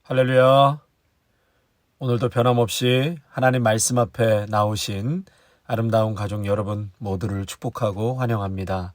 할렐루야. 오늘도 변함없이 하나님 말씀 앞에 나오신 아름다운 가족 여러분 모두를 축복하고 환영합니다.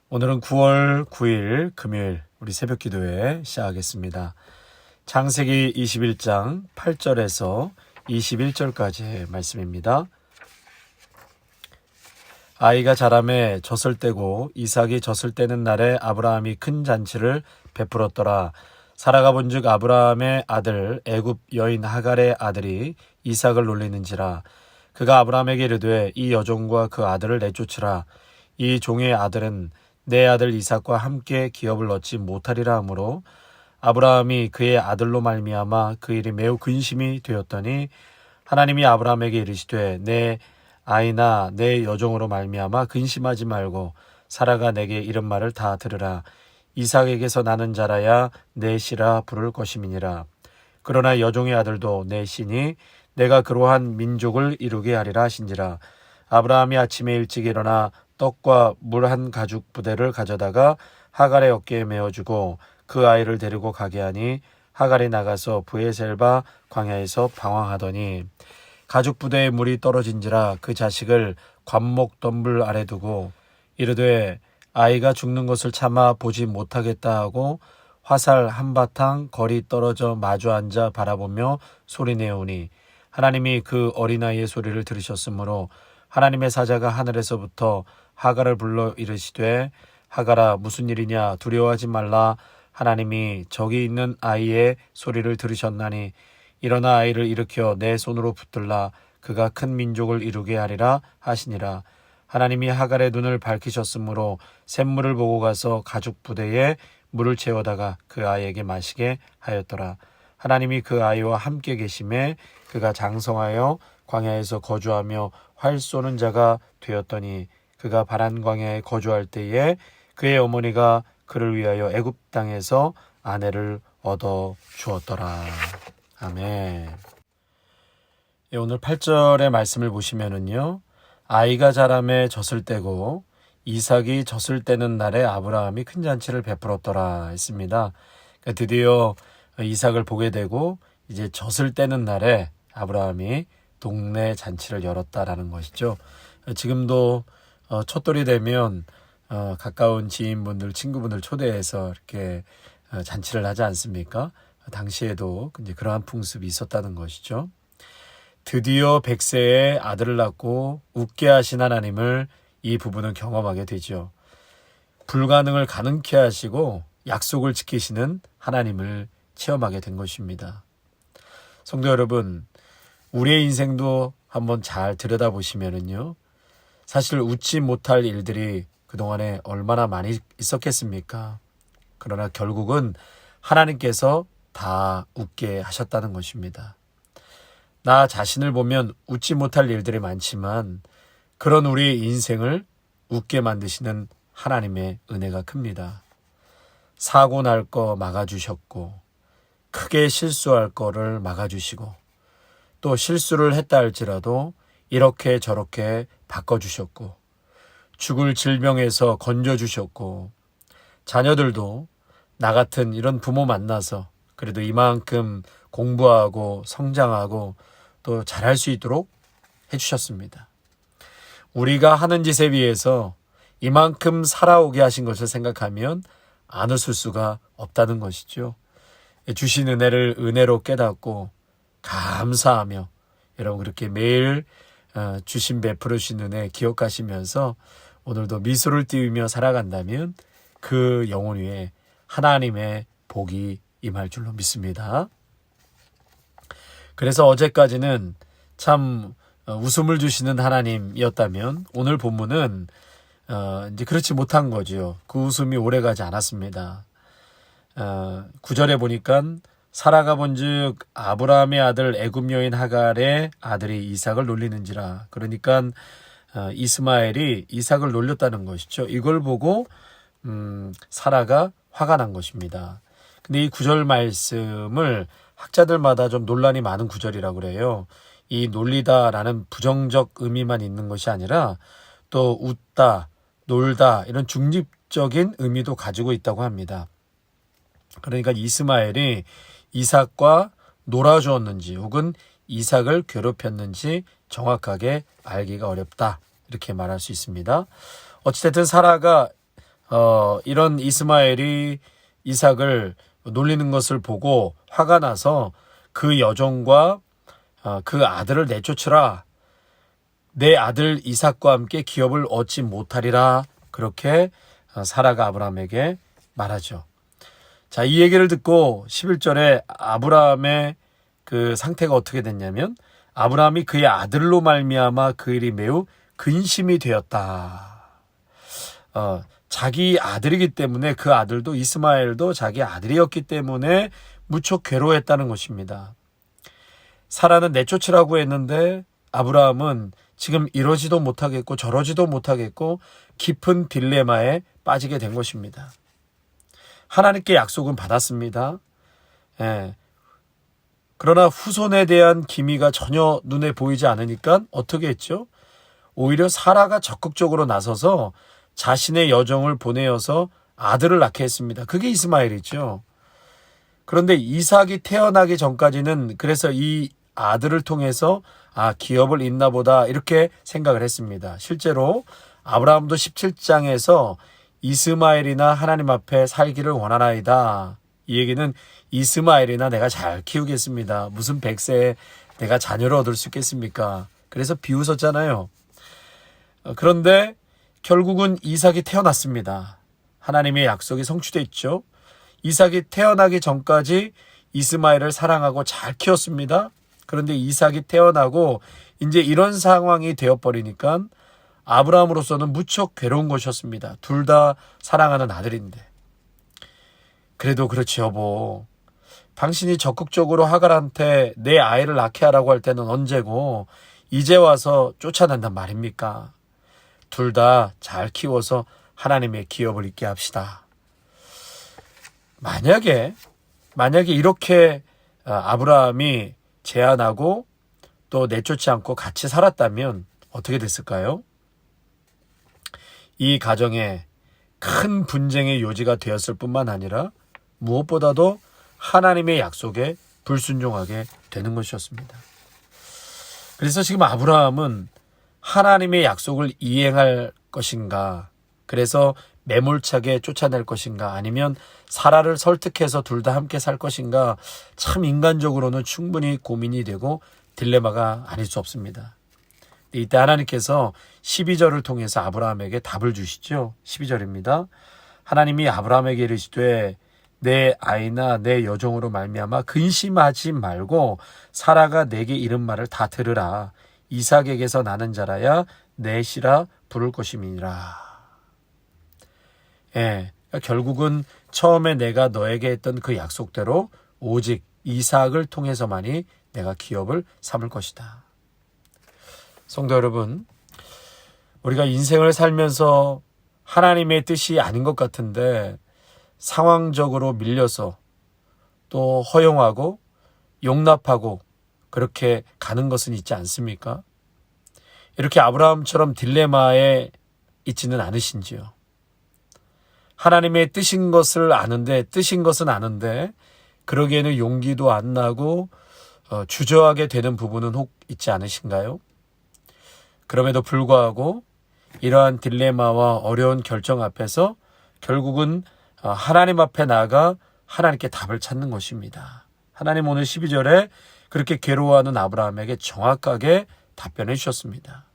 오늘은 9월 9일 금요일 우리 새벽 기도회 시작하겠습니다. 창세기 21장 8절에서 21절까지의 말씀입니다. 아이가 자라매 젖을 떼고 이삭이 젖을 떼는 날에 아브라함이 큰 잔치를 베풀었더라. 사라가 본즉 아브라함의 아들 애굽 여인 하갈의 아들이 이삭을 놀리는지라. 그가 아브라함에게 이르되 이 여종과 그 아들을 내쫓으라. 이 종의 아들은 내 아들 이삭과 함께 기업을 얻지 못하리라 하므로 아브라함이 그의 아들로 말미암아 그 일이 매우 근심이 되었더니 하나님이 아브라함에게 이르시되 내 아이나 내 여종으로 말미암아 근심하지 말고 사라가 내게 이른 말을 다 들으라. 이삭에게서 나는 자라야 내 씨라 부를 것임이니라. 그러나 여종의 아들도 내 씨니 내가 그러한 민족을 이루게 하리라 하신지라. 아브라함이 아침에 일찍 일어나 떡과 물 한 가죽 부대를 가져다가 하갈의 어깨에 메어주고 그 아이를 데리고 가게 하니 하갈이 나가서 브에셀바 광야에서 방황하더니 가죽 부대에 물이 떨어진지라. 그 자식을 관목 덤불 아래 두고 이르되 아이가 죽는 것을 참아 보지 못하겠다 하고 화살 한바탕 거리 떨어져 마주 앉아 바라보며 소리내오니 하나님이 그 어린아이의 소리를 들으셨으므로 하나님의 사자가 하늘에서부터 하갈을 불러 이르시되 하갈아 무슨 일이냐 두려워하지 말라. 하나님이 저기 있는 아이의 소리를 들으셨나니 일어나 아이를 일으켜 내 손으로 붙들라. 그가 큰 민족을 이루게 하리라 하시니라. 하나님이 하갈의 눈을 밝히셨으므로 샘물을 보고 가서 가죽 부대에 물을 채워다가 그 아이에게 마시게 하였더라. 하나님이 그 아이와 함께 계심에 그가 장성하여 광야에서 거주하며 활 쏘는 자가 되었더니 그가 바란 광야에 거주할 때에 그의 어머니가 그를 위하여 애굽 땅에서 아내를 얻어 주었더라. 아멘. 오늘 8절의 말씀을 보시면은요. 아이가 자라매 젖을 떼고 이삭이 젖을 떼는 날에 아브라함이 큰 잔치를 베풀었더라 했습니다. 그러니까 드디어 이삭을 보게 되고 이제 젖을 떼는 날에 아브라함이 동네 잔치를 열었다라는 것이죠. 지금도 첫돌이 되면 가까운 지인분들, 친구분들 초대해서 이렇게 잔치를 하지 않습니까? 당시에도 이제 그러한 풍습이 있었다는 것이죠. 드디어 100세에 아들을 낳고 웃게 하신 하나님을 이 부부는 경험하게 되죠. 불가능을 가능케 하시고 약속을 지키시는 하나님을 체험하게 된 것입니다. 성도 여러분, 우리의 인생도 한번 잘 들여다보시면은요. 사실 웃지 못할 일들이 그동안에 얼마나 많이 있었겠습니까? 그러나 결국은 하나님께서 다 웃게 하셨다는 것입니다. 나 자신을 보면 웃지 못할 일들이 많지만 그런 우리의 인생을 웃게 만드시는 하나님의 은혜가 큽니다. 사고 날 거 막아주셨고 크게 실수할 거를 막아주시고 또 실수를 했다 할지라도 이렇게 저렇게 바꿔주셨고 죽을 질병에서 건져주셨고 자녀들도 나 같은 이런 부모 만나서 그래도 이만큼 공부하고 성장하고 또 잘할 수 있도록 해주셨습니다. 우리가 하는 짓에 비해서 이만큼 살아오게 하신 것을 생각하면 안 웃을 수가 없다는 것이죠. 주신 은혜를 은혜로 깨닫고 감사하며 여러분 그렇게 매일 주신 베풀으신 은혜 기억하시면서 오늘도 미소를 띄우며 살아간다면 그 영혼 위에 하나님의 복이 임할 줄로 믿습니다. 그래서 어제까지는 참 웃음을 주시는 하나님이었다면 오늘 본문은 이제 그렇지 못한 거죠. 그 웃음이 오래가지 않았습니다. 9절에 보니까 사라가 본즉 아브라함의 아들 애굽 여인 하갈의 아들이 이삭을 놀리는지라. 그러니까 이스마엘이 이삭을 놀렸다는 것이죠. 이걸 보고 사라가 화가 난 것입니다. 근데 이 9절 말씀을 학자들마다 좀 논란이 많은 구절이라고 그래요. 이 놀리다라는 부정적 의미만 있는 것이 아니라 또 웃다, 놀다 이런 중립적인 의미도 가지고 있다고 합니다. 그러니까 이스마엘이 이삭과 놀아주었는지 혹은 이삭을 괴롭혔는지 정확하게 알기가 어렵다. 이렇게 말할 수 있습니다. 어찌됐든 사라가 이런 이스마엘이 이삭을 놀리는 것을 보고 화가 나서 그 여종과 그 아들을 내쫓으라. 내 아들 이삭과 함께 기업을 얻지 못하리라. 그렇게 사라가 아브라함에게 말하죠. 자, 이 얘기를 듣고 11절에 아브라함의 그 상태가 어떻게 됐냐면 아브라함이 그의 아들로 말미암아 그 일이 매우 근심이 되었다. 자기 아들이기 때문에 그 아들도 이스마엘도 자기 아들이었기 때문에 무척 괴로워했다는 것입니다. 사라는 내쫓으라고 했는데 아브라함은 지금 이러지도 못하겠고 저러지도 못하겠고 깊은 딜레마에 빠지게 된 것입니다. 하나님께 약속은 받았습니다. 그러나 후손에 대한 기미가 전혀 눈에 보이지 않으니까 어떻게 했죠? 오히려 사라가 적극적으로 나서서 자신의 여종을 보내어서 아들을 낳게 했습니다. 그게 이스마엘이죠. 그런데 이삭이 태어나기 전까지는 그래서 이 아들을 통해서 기업을 잇나 보다 이렇게 생각을 했습니다. 실제로 아브라함도 17장에서 이스마엘이나 하나님 앞에 살기를 원하나이다. 이 얘기는 이스마엘이나 내가 잘 키우겠습니다. 무슨 100세에 내가 자녀를 얻을 수 있겠습니까? 그래서 비웃었잖아요. 그런데 결국은 이삭이 태어났습니다. 하나님의 약속이 성취됐죠. 이삭이 태어나기 전까지 이스마엘을 사랑하고 잘 키웠습니다. 그런데 이삭이 태어나고 이제 이런 상황이 되어버리니까 아브라함으로서는 무척 괴로운 것이었습니다. 둘 다 사랑하는 아들인데. 그래도 그렇지 여보. 당신이 적극적으로 하갈한테 내 아이를 낳게 하라고 할 때는 언제고 이제 와서 쫓아낸단 말입니까? 둘 다 잘 키워서 하나님의 기업을 잇게 합시다. 만약에 이렇게 아브라함이 제안하고 또 내쫓지 않고 같이 살았다면 어떻게 됐을까요? 이 가정에 큰 분쟁의 요지가 되었을 뿐만 아니라 무엇보다도 하나님의 약속에 불순종하게 되는 것이었습니다. 그래서 지금 아브라함은 하나님의 약속을 이행할 것인가, 그래서 매몰차게 쫓아낼 것인가, 아니면 사라를 설득해서 둘 다 함께 살 것인가, 참 인간적으로는 충분히 고민이 되고 딜레마가 아닐 수 없습니다. 이때 하나님께서 12절을 통해서 아브라함에게 답을 주시죠. 12절입니다. 하나님이 아브라함에게 이르시되 내 아이나 내 여종으로 말미암아 근심하지 말고 사라가 내게 이른 말을 다 들으라. 이삭에게서 나는 자라야 넷이라 부를 것임이니라. 결국은 처음에 내가 너에게 했던 그 약속대로 오직 이삭을 통해서만이 내가 기업을 삼을 것이다. 성도 여러분, 우리가 인생을 살면서 하나님의 뜻이 아닌 것 같은데 상황적으로 밀려서 또 허용하고 용납하고 그렇게 가는 것은 있지 않습니까? 이렇게 아브라함처럼 딜레마에 있지는 않으신지요? 하나님의 뜻인 것은 아는데 그러기에는 용기도 안 나고 주저하게 되는 부분은 혹 있지 않으신가요? 그럼에도 불구하고 이러한 딜레마와 어려운 결정 앞에서 결국은 하나님 앞에 나아가 하나님께 답을 찾는 것입니다. 하나님 오늘 12절에 그렇게 괴로워하는 아브라함에게 정확하게 답변해 주셨습니다.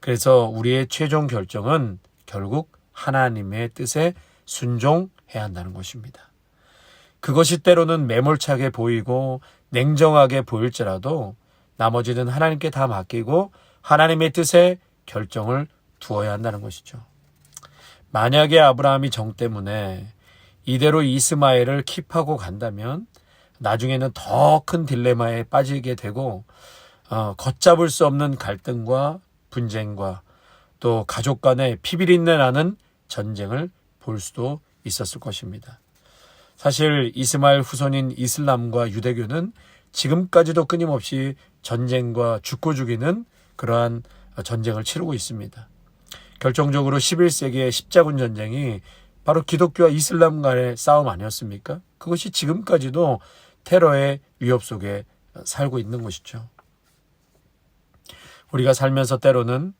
그래서 우리의 최종 결정은 결국 하나님의 뜻에 순종해야 한다는 것입니다. 그것이 때로는 매몰차게 보이고 냉정하게 보일지라도 나머지는 하나님께 다 맡기고 하나님의 뜻에 결정을 두어야 한다는 것이죠. 만약에 아브라함이 정 때문에 이대로 이스마엘을 킵하고 간다면 나중에는 더 큰 딜레마에 빠지게 되고 걷잡을 수 없는 갈등과 분쟁과 또 가족 간의 피비린내 나는 전쟁을 볼 수도 있었을 것입니다. 사실 이스마엘 후손인 이슬람과 유대교는 지금까지도 끊임없이 전쟁과 죽고 죽이는 그러한 전쟁을 치르고 있습니다. 결정적으로 11세기의 십자군 전쟁이 바로 기독교와 이슬람 간의 싸움 아니었습니까? 그것이 지금까지도 테러의 위협 속에 살고 있는 것이죠. 우리가 살면서 때로는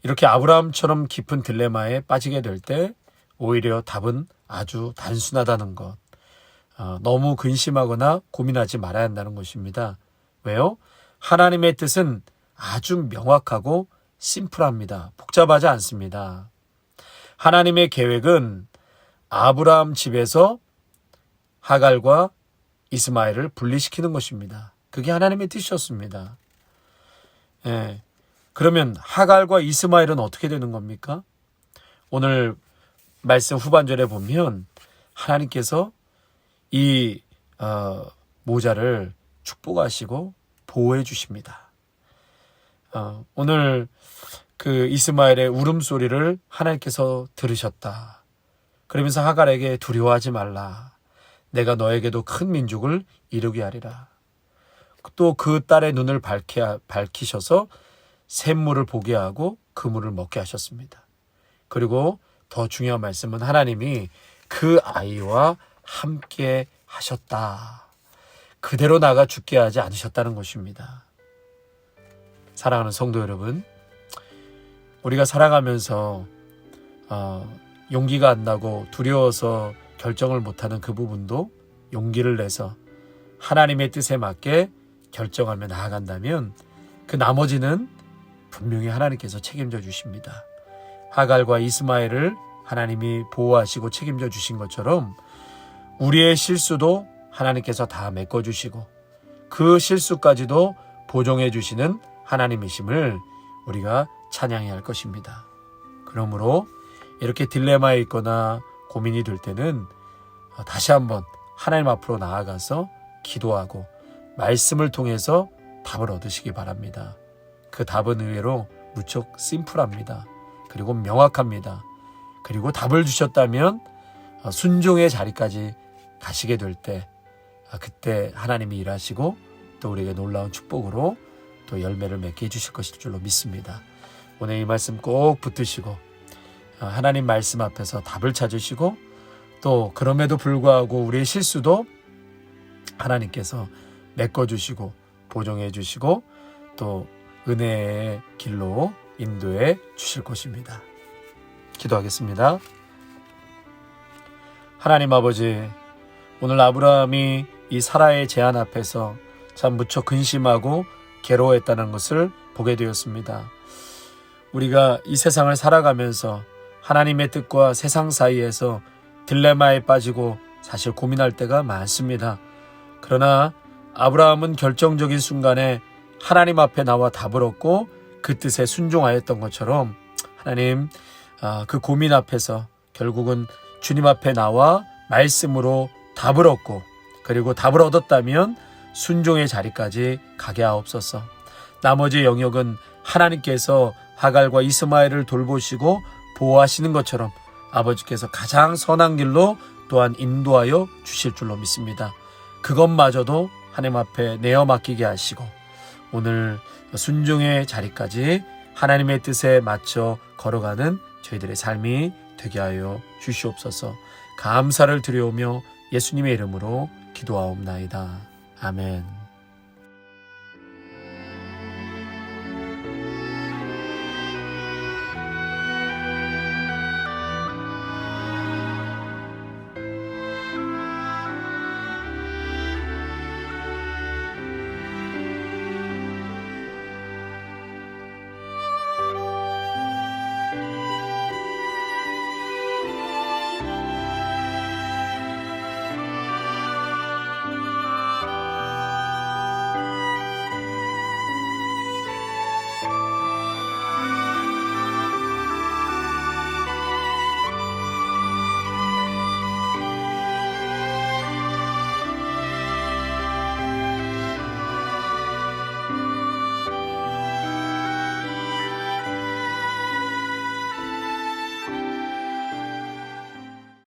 이렇게 아브라함처럼 깊은 딜레마에 빠지게 될 때 오히려 답은 아주 단순하다는 것. 너무 근심하거나 고민하지 말아야 한다는 것입니다. 왜요? 하나님의 뜻은 아주 명확하고 심플합니다. 복잡하지 않습니다. 하나님의 계획은 아브라함 집에서 하갈과 이스마엘을 분리시키는 것입니다. 그게 하나님의 뜻이었습니다. 예. 그러면 하갈과 이스마엘은 어떻게 되는 겁니까? 오늘 말씀 후반절에 보면 하나님께서 이 모자를 축복하시고 보호해 주십니다. 오늘 그 이스마엘의 울음소리를 하나님께서 들으셨다. 그러면서 하갈에게 두려워하지 말라. 내가 너에게도 큰 민족을 이루게 하리라. 또 그 딸의 눈을 밝히셔서 샘물을 보게 하고 그 물을 먹게 하셨습니다. 그리고 더 중요한 말씀은 하나님이 그 아이와 함께 하셨다. 그대로 나가 죽게 하지 않으셨다는 것입니다. 사랑하는 성도 여러분, 우리가 살아가면서 용기가 안 나고 두려워서 결정을 못하는 그 부분도 용기를 내서 하나님의 뜻에 맞게 결정하며 나아간다면 그 나머지는 분명히 하나님께서 책임져 주십니다. 하갈과 이스마엘을 하나님이 보호하시고 책임져 주신 것처럼 우리의 실수도 하나님께서 다 메꿔주시고 그 실수까지도 보정해 주시는 하나님이심을 우리가 찬양해야 할 것입니다. 그러므로 이렇게 딜레마에 있거나 고민이 될 때는 다시 한번 하나님 앞으로 나아가서 기도하고 말씀을 통해서 답을 얻으시기 바랍니다. 그 답은 의외로 무척 심플합니다. 그리고 명확합니다. 그리고 답을 주셨다면 순종의 자리까지 가시게 될 때 그때 하나님이 일하시고 또 우리에게 놀라운 축복으로 또 열매를 맺게 해주실 것일 줄로 믿습니다. 오늘 이 말씀 꼭 붙드시고 하나님 말씀 앞에서 답을 찾으시고 또 그럼에도 불구하고 우리의 실수도 하나님께서 메꿔주시고 보정해 주시고 또 은혜의 길로 인도해 주실 것입니다. 기도하겠습니다. 하나님 아버지, 오늘 아브라함이 이 사라의 제안 앞에서 참 무척 근심하고 괴로워했다는 것을 보게 되었습니다. 우리가 이 세상을 살아가면서 하나님의 뜻과 세상 사이에서 딜레마에 빠지고 사실 고민할 때가 많습니다. 그러나 아브라함은 결정적인 순간에 하나님 앞에 나와 답을 얻고 그 뜻에 순종하였던 것처럼 하나님 그 고민 앞에서 결국은 주님 앞에 나와 말씀으로 답을 얻고 그리고 답을 얻었다면 순종의 자리까지 가게 하옵소서. 나머지 영역은 하나님께서 하갈과 이스마엘을 돌보시고 보호하시는 것처럼 아버지께서 가장 선한 길로 또한 인도하여 주실 줄로 믿습니다. 그것마저도 하나님 앞에 내어 맡기게 하시고 오늘 순종의 자리까지 하나님의 뜻에 맞춰 걸어가는 저희들의 삶이 되게 하여 주시옵소서. 감사를 드려오며 예수님의 이름으로 기도하옵나이다. 아멘.